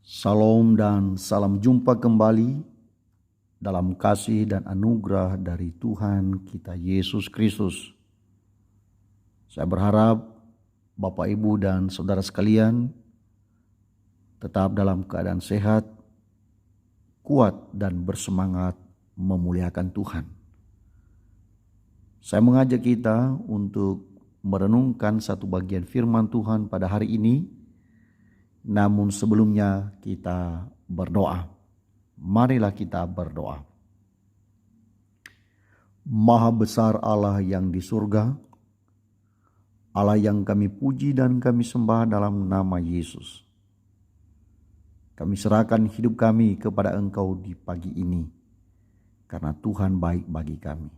Salam dan salam jumpa kembali dalam kasih dan anugerah dari Tuhan kita Yesus Kristus. Saya berharap Bapak, Ibu, dan saudara sekalian tetap dalam keadaan sehat, kuat, dan bersemangat memuliakan Tuhan. Saya mengajak kita untuk merenungkan satu bagian firman Tuhan pada hari ini. Namun sebelumnya kita berdoa. Marilah kita berdoa. Maha besar Allah yang di surga, Allah yang kami puji dan kami sembah dalam nama Yesus. Kami serahkan hidup kami kepada Engkau di pagi ini, karena Tuhan baik bagi kami.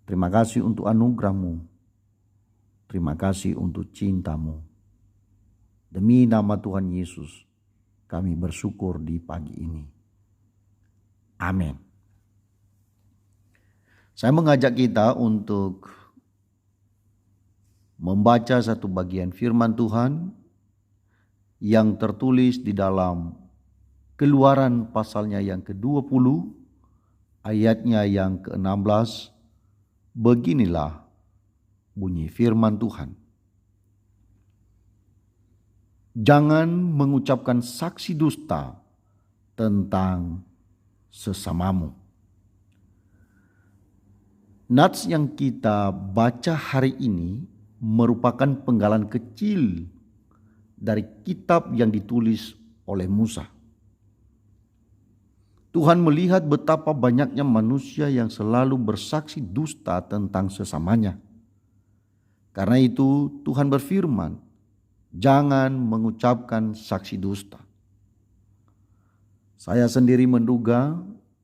Terima kasih untuk anugerah-Mu. Terima kasih untuk cinta-Mu. Demi nama Tuhan Yesus, kami bersyukur di pagi ini. Amin. Saya mengajak kita untuk membaca satu bagian firman Tuhan yang tertulis di dalam Keluaran pasalnya yang ke-20, ayatnya yang ke-16. Beginilah bunyi firman Tuhan. Jangan mengucapkan saksi dusta tentang sesamamu. Nats yang kita baca hari ini merupakan penggalan kecil dari kitab yang ditulis oleh Musa. Tuhan melihat betapa banyaknya manusia yang selalu bersaksi dusta tentang sesamanya. Karena itu Tuhan berfirman, jangan mengucapkan saksi dusta. Saya sendiri menduga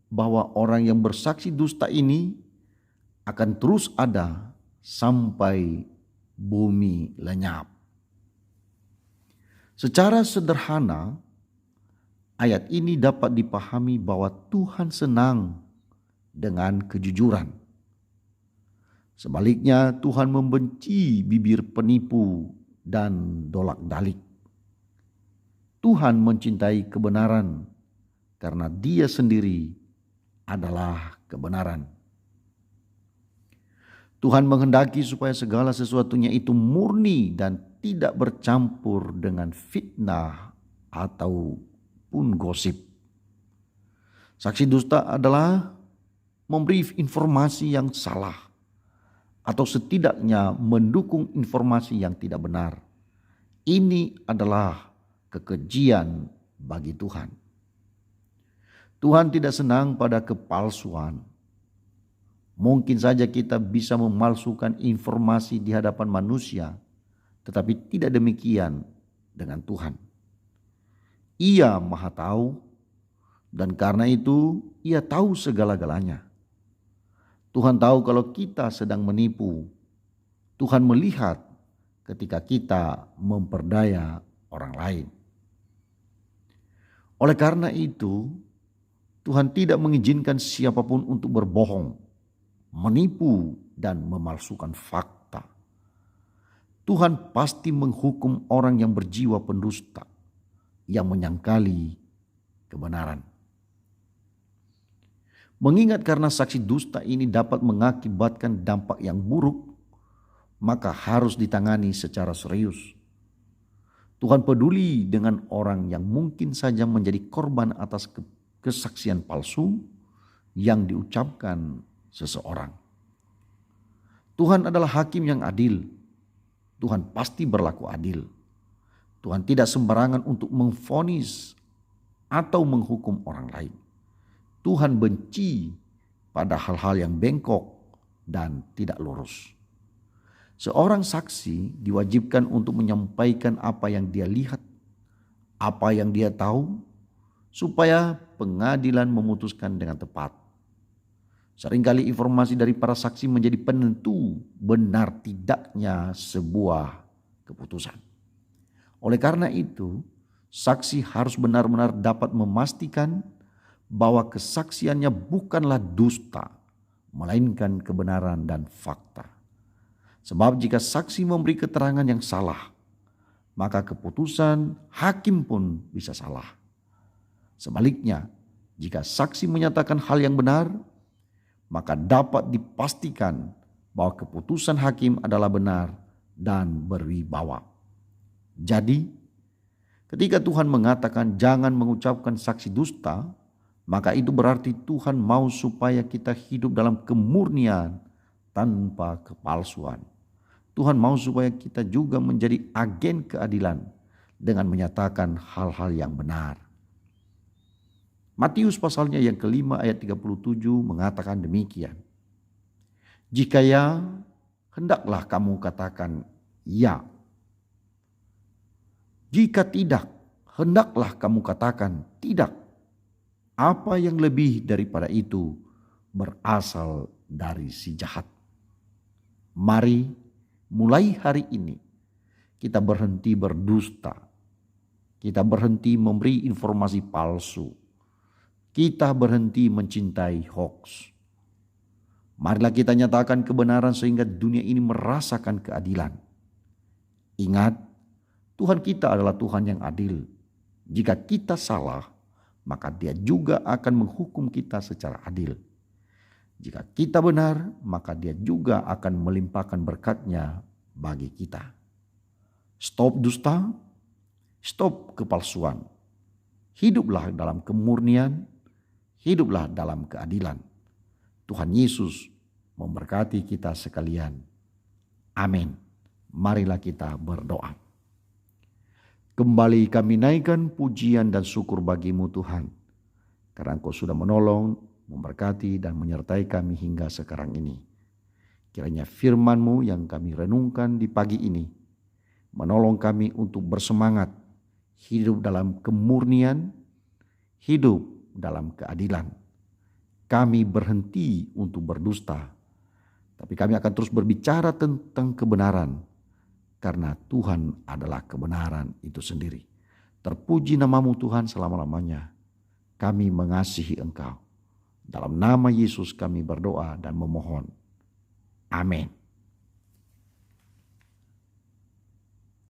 bahwa orang yang bersaksi dusta ini akan terus ada sampai bumi lenyap. Secara sederhana, ayat ini dapat dipahami bahwa Tuhan senang dengan kejujuran. Sebaliknya, Tuhan membenci bibir penipu dan dolak-dalik. Tuhan mencintai kebenaran karena Dia sendiri adalah kebenaran. Tuhan menghendaki supaya segala sesuatunya itu murni dan tidak bercampur dengan fitnah ataupun gosip. Saksi dusta adalah memberi informasi yang salah, atau setidaknya mendukung informasi yang tidak benar. Ini adalah kekejian bagi Tuhan. Tuhan tidak senang pada kepalsuan. Mungkin saja kita bisa memalsukan informasi di hadapan manusia, tetapi tidak demikian dengan Tuhan. Ia Maha Tahu, dan karena itu Ia tahu segala-galanya. Tuhan tahu kalau kita sedang menipu. Tuhan melihat ketika kita memperdaya orang lain. Oleh karena itu, Tuhan tidak mengizinkan siapapun untuk berbohong, menipu, dan memalsukan fakta. Tuhan pasti menghukum orang yang berjiwa pendusta, yang menyangkali kebenaran. Mengingat karena saksi dusta ini dapat mengakibatkan dampak yang buruk, maka harus ditangani secara serius. Tuhan peduli dengan orang yang mungkin saja menjadi korban atas kesaksian palsu yang diucapkan seseorang. Tuhan adalah hakim yang adil. Tuhan pasti berlaku adil. Tuhan tidak sembarangan untuk memvonis atau menghukum orang lain. Tuhan benci pada hal-hal yang bengkok dan tidak lurus. Seorang saksi diwajibkan untuk menyampaikan apa yang dia lihat, apa yang dia tahu, supaya pengadilan memutuskan dengan tepat. Seringkali informasi dari para saksi menjadi penentu benar tidaknya sebuah keputusan. Oleh karena itu, saksi harus benar-benar dapat memastikan bahwa kesaksiannya bukanlah dusta, melainkan kebenaran dan fakta. Sebab jika saksi memberi keterangan yang salah, maka keputusan hakim pun bisa salah. Sebaliknya, jika saksi menyatakan hal yang benar, maka dapat dipastikan bahwa keputusan hakim adalah benar dan berwibawa. Jadi, ketika Tuhan mengatakan jangan mengucapkan saksi dusta, maka itu berarti Tuhan mau supaya kita hidup dalam kemurnian tanpa kepalsuan. Tuhan mau supaya kita juga menjadi agen keadilan dengan menyatakan hal-hal yang benar. Matius pasalnya yang kelima ayat 37 mengatakan demikian. Jika ya, hendaklah kamu katakan ya. Jika tidak, hendaklah kamu katakan tidak. Apa yang lebih daripada itu berasal dari si jahat. Mari mulai hari ini kita berhenti berdusta. Kita berhenti memberi informasi palsu. Kita berhenti mencintai hoax. Marilah kita nyatakan kebenaran sehingga dunia ini merasakan keadilan. Ingat, Tuhan kita adalah Tuhan yang adil. Jika kita salah, maka Dia juga akan menghukum kita secara adil. Jika kita benar, maka Dia juga akan melimpahkan berkat-Nya bagi kita. Stop dusta, stop kepalsuan. Hiduplah dalam kemurnian, hiduplah dalam keadilan. Tuhan Yesus memberkati kita sekalian. Amin. Marilah kita berdoa. Kembali kami naikkan pujian dan syukur bagi-Mu Tuhan. Karena Engkau sudah menolong, memberkati dan menyertai kami hingga sekarang ini. Kiranya firman-Mu yang kami renungkan di pagi ini menolong kami untuk bersemangat hidup dalam kemurnian, hidup dalam keadilan. Kami berhenti untuk berdusta, tapi kami akan terus berbicara tentang kebenaran karena Tuhan adalah kebenaran itu sendiri. Terpuji nama-Mu Tuhan selama-lamanya. Kami mengasihi Engkau. Dalam nama Yesus kami berdoa dan memohon. Amin.